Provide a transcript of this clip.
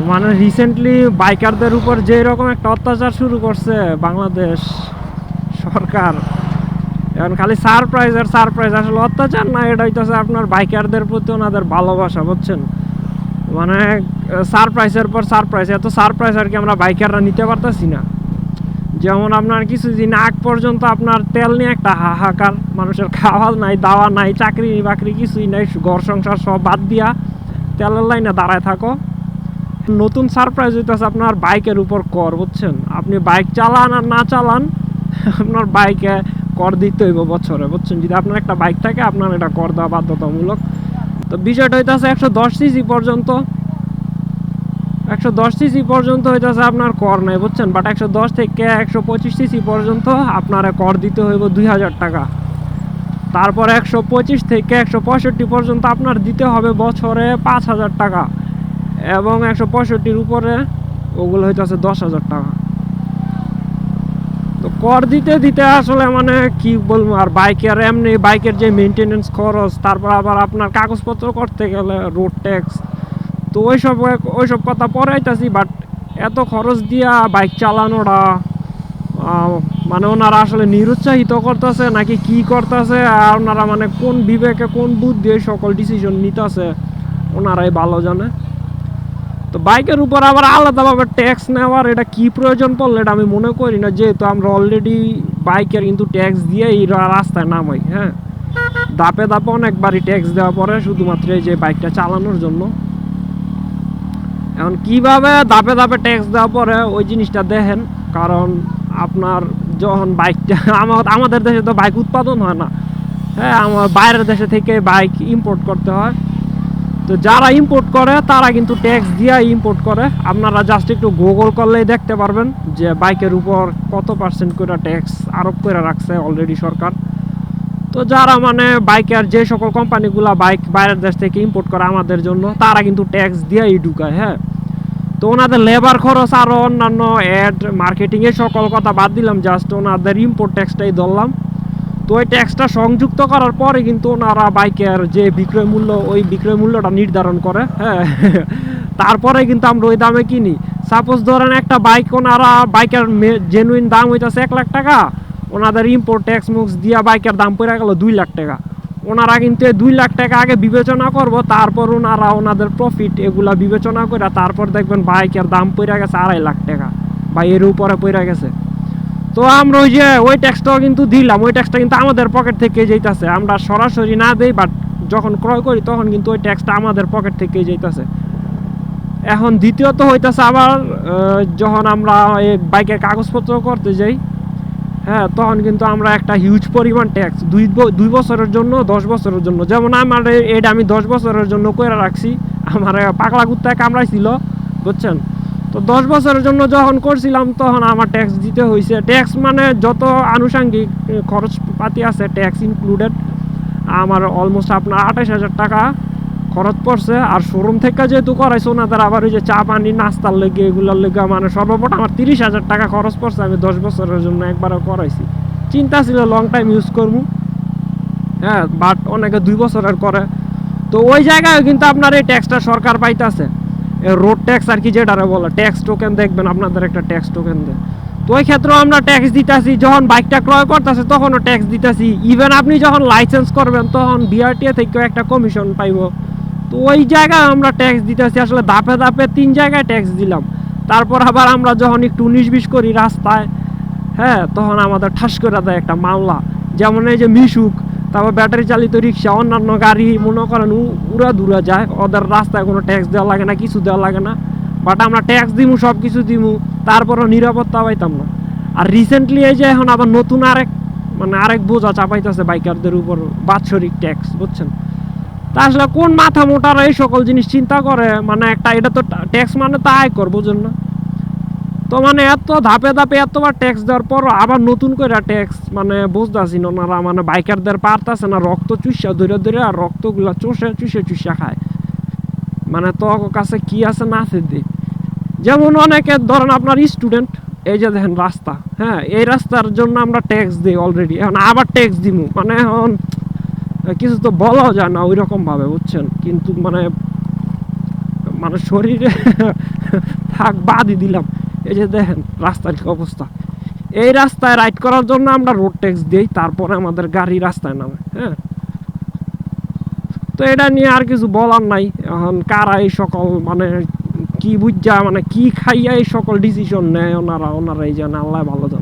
মানে রিসেন্টলি বাইকারদের উপর যে রকম একটা অত্যাচার শুরু করছে বাংলাদেশ সরকার, এখন খালি সারপ্রাইজ আর সারপ্রাইজ। আসলে অত্যাচার না, এটা হইতেছে আপনার বাইকারদের প্রতি ওনাদের ভালোবাসা, বুঝছেন? মানে সারপ্রাইজের পর সারপ্রাইজ, এত সারপ্রাইজ আর কি আমরা বাইকাররা নিতে পারতেছি না। যেমন আপনার কিছুদিন আগ পর্যন্ত আপনার তেল নিয়ে একটা হাহাকার, মানুষের খাওয়া নাই, দাওয়া নাই, চাকরি বাকরি কিছুই নাই, ঘর সংসার সব বাদ দিয়া তেলের লাইনে দাঁড়ায় থাকো। নতুন সারপ্রাইজ হইতেছে আপনার বাইকের উপর কর, বুঝছেন? আপনি বাইক চালান আর না চালান, আপনার বাইকে কর দিতে হইব বছরে, বুঝছেন? যদি আপনার একটা বাইক থাকে আপনার এটা কর দেওয়া বাধ্যতামূলক। তো বিষয়টা হইতেছে 110 সিসি পর্যন্ত, 110 সিসি পর্যন্ত হইতেছে আপনার কর নাই, বুঝছেন? বাট 110 থেকে 125 সিসি পর্যন্ত আপনার কর দিতে হইব 2000 টাকা। তারপর 125 থেকে 165 পর্যন্ত আপনার দিতে হবে বছরে 5000 টাকা, এবং 165-র উপরে ওগুলো হইতেছে 10,000 টাকা। তো কর দিতে দিতে আসলে মানে কি বলবো আর, বাইকের এমনি বাইকের যে মেনটেনেন্স খরচ, তারপর আবার আপনার কাগজপত্র করতে গেলে রোড ট্যাক্স, তো ওইসব কথা পরে আইতাছি। বাট এত খরচ দিয়া বাইক চালানোটা মানে ওনারা আসলে নিরুৎসাহিত করতেছে নাকি কি করতেছে, আর ওনারা মানে কোন বিবেকে কোন বুদ্ধি এই সকল ডিসিশন নিতেছে ওনারাই ভালো জানে। তো বাইকের উপর আবার আলাদাভাবে ট্যাক্স নেওয়ার এটা কি প্রয়োজন পড়লো এটা আমি মনে করি না, যেহেতু আমরা অলরেডি বাইকের কিন্তু ট্যাক্স দিয়েই রাস্তায় নামাই। হ্যাঁ, ধাপে ধাপে অনেকবারই ট্যাক্স দেওয়া পরে শুধুমাত্র এই যে বাইকটা চালানোর জন্য। এখন কিভাবে ধাপে ধাপে ট্যাক্স দেওয়া পরে ওই জিনিসটা দেখেন, কারণ আপনার যখন বাইকটা আমাদের দেশে তো বাইক উৎপাদন হয় না, হ্যাঁ, আমার বাইরের দেশে থেকে বাইক ইম্পোর্ট করতে হয়। তো যারা ইম্পোর্ট করে তারা কিন্তু ট্যাক্স দিয়ে ইম্পোর্ট করে। আপনারা জাস্ট একটু গুগল করলেই দেখতে পারবেন যে বাইকের উপর কত % করে ট্যাক্স আরোপ করে রাখছে অলরেডি সরকার। তো যারা মানে বাইকের যে সকল কোম্পানিগুলো বাইক বাইরের দেশ থেকে ইম্পোর্ট করে আমাদের জন্য, তারা কিন্তু ট্যাক্স দিয়েই ঢুকায়। হ্যাঁ, তো ওনাদের লেবার খরচ আরও অন্যান্য অ্যাড মার্কেটিংয়ের সকল কথা বাদ দিলাম, জাস্ট ওনাদের ইম্পোর্ট ট্যাক্সটাই ধরলাম। তো ওই ট্যাক্সটা সংযুক্ত করার পরে কিন্তু ওনারা বাইকের যে বিক্রয় মূল্য, ওই বিক্রয় মূল্যটা নির্ধারণ করে। হ্যাঁ, তারপরে কিন্তু আমরা ওই দামে কিনি। সাপোজ ধরেন একটা বাইক, ওনারা বাইকের জেনুইন দাম হইতেছে 1 লাখ টাকা, ওনাদের ইম্পোর্ট ট্যাক্স মুক্স দিয়া বাইকের দাম পড়ে গেল 2 লাখ টাকা। ওনারা কিন্তু 2 লাখ টাকা আগে বিবেচনা করবো, তারপর ওনারা ওনাদের প্রফিট এগুলা বিবেচনা করে তারপর দেখবেন বাইকের দাম পড়ে গেছে 2.5 লাখ টাকা বা এর উপরে পড়ে গেছে। তো আমরা ওই যে ওই ট্যাক্সটাও কিন্তু দিলাম, ওই ট্যাক্সটা কিন্তু আমাদের পকেট থেকে যেতেছে, আমরা সরাসরি না দেই, বাট যখন ক্রয় করি তখন কিন্তু ওই ট্যাক্সটা আমাদের পকেট থেকেই যেতেছে। এখন দ্বিতীয়ত হইতেছে আবার যখন আমরা এই বাইকের কাগজপত্র করতে যাই, হ্যাঁ, তখন কিন্তু আমরা একটা হিউজ পরিমাণ ট্যাক্স 2 বছরের জন্য, 10 বছরের জন্য, যেমন আমার এটা আমি 10 বছরের জন্য করে রাখছি, আমার পাগলা কুত্তায় কামড়াইছিল, বুঝছেন? তো 10 বছরের জন্য যখন করছিলাম তখন আমার ট্যাক্স দিতে হয়েছে। ট্যাক্স মানে যত আনুষঙ্গিক খরচপাতি আছে ট্যাক্স ইনক্লুডেড, আমার অলমোস্ট আপনার 28,000 টাকা খরচ পড়ছে। আর শোরুম থেকে যেহেতু করাইছে ওনাদের আবার ওই যে চা পানি নাস্তার লেগে এগুলোর লেগে মানে সর্বমোট আমার 30,000 টাকা খরচ পড়ছে। আমি 10 বছরের জন্য একবারও করাইছি, চিন্তা ছিল লং টাইম ইউজ করবো, হ্যাঁ, বাট অনেকে 2 বছরের করে। তো ওই জায়গায় কিন্তু আপনার এই ট্যাক্সটা সরকার পাইতেছে, রোড ট্যাক্স আর কি যেটারে বলে, ট্যাক্স টোকেন দেখবেন আপনাদের একটা ট্যাক্স টোকেন দেয়। তো ওই ক্ষেত্রেও আমরা ট্যাক্স দিতেছি, যখন বাইকটা ক্রয় করতেছে তখনও ট্যাক্স দিতেছি। ইভেন আপনি যখন লাইসেন্স করবেন তখন বিআরটিএ থেকেও একটা কমিশন পাইব। তো ওই জায়গায় আমরা ট্যাক্স দিতেছি, আসলে ধাপে ধাপে 3 জায়গায় ট্যাক্স দিলাম। তারপর আবার আমরা যখন একটু 19-20 করি রাস্তায়, হ্যাঁ, তখন আমাদের ঠাস করে দেয় একটা মামলা। যেমন এই যে মিশুক, তারপর ব্যাটারি চালিত রিক্সা, অন্যান্য গাড়ি মনে করেন উড়া দূরা যায়, ওদের রাস্তায় কোনো ট্যাক্স দেওয়া লাগে না, কিছু দেওয়া লাগে না, বাট আমরা ট্যাক্স দিমু, সব কিছু দিমু, তারপরও নিরাপত্তা পাইতাম না। আর রিসেন্টলি এই যে এখন আবার নতুন আরেক বোঝা চাপাইতেছে বাইকারদের উপর, বাৎসরিক ট্যাক্স, বুঝছেন? তা আসলে কোন মাথা মোটারা এই সকল জিনিস চিন্তা করে, মানে একটা এটা তো ট্যাক্স মানে তো আয়কর, বুঝুন না? তো মানে এত ধাপে ধাপে এতবার ট্যাক্স দেওয়ার পর আবার নতুন করে ট্যাক্স, মানে বুঝতেছি না ওনারা মানে বাইকারদের পারতেছে না, রক্ত চুষা ধরে ধরে আর রক্তগুলা চুষে খায়। মানে তো কাছে কি আছে না আছে দি, যেমন অনেকে ধরেন আপনার স্টুডেন্ট, এই যে দেখেন রাস্তা, হ্যাঁ, এই রাস্তার জন্য আমরা ট্যাক্স দিই অলরেডি, এখন আবার ট্যাক্স দিমু, মানে এখন কিছু তো বলাও যায় না ওই রকম ভাবে, বুঝছেন? কিন্তু মানে শরীরে থাক বাদই দিলাম। এই যে দেখেন রাস্তার কি অবস্থা। এই রাস্তায় রাইড করার জন্য আমরা রোড ট্যাক্স দিই, তারপরে আমাদের গাড়ি রাস্তায় নামে। হ্যাঁ, তো এটা নিয়ে আর কিছু বলার নাই। এখন কারা এই সকল কি বুঝা, কি খাইয়া এই সকল ডিসিশন নেয় ওনারা এই জানে, আল্লাহ ভালো জানে।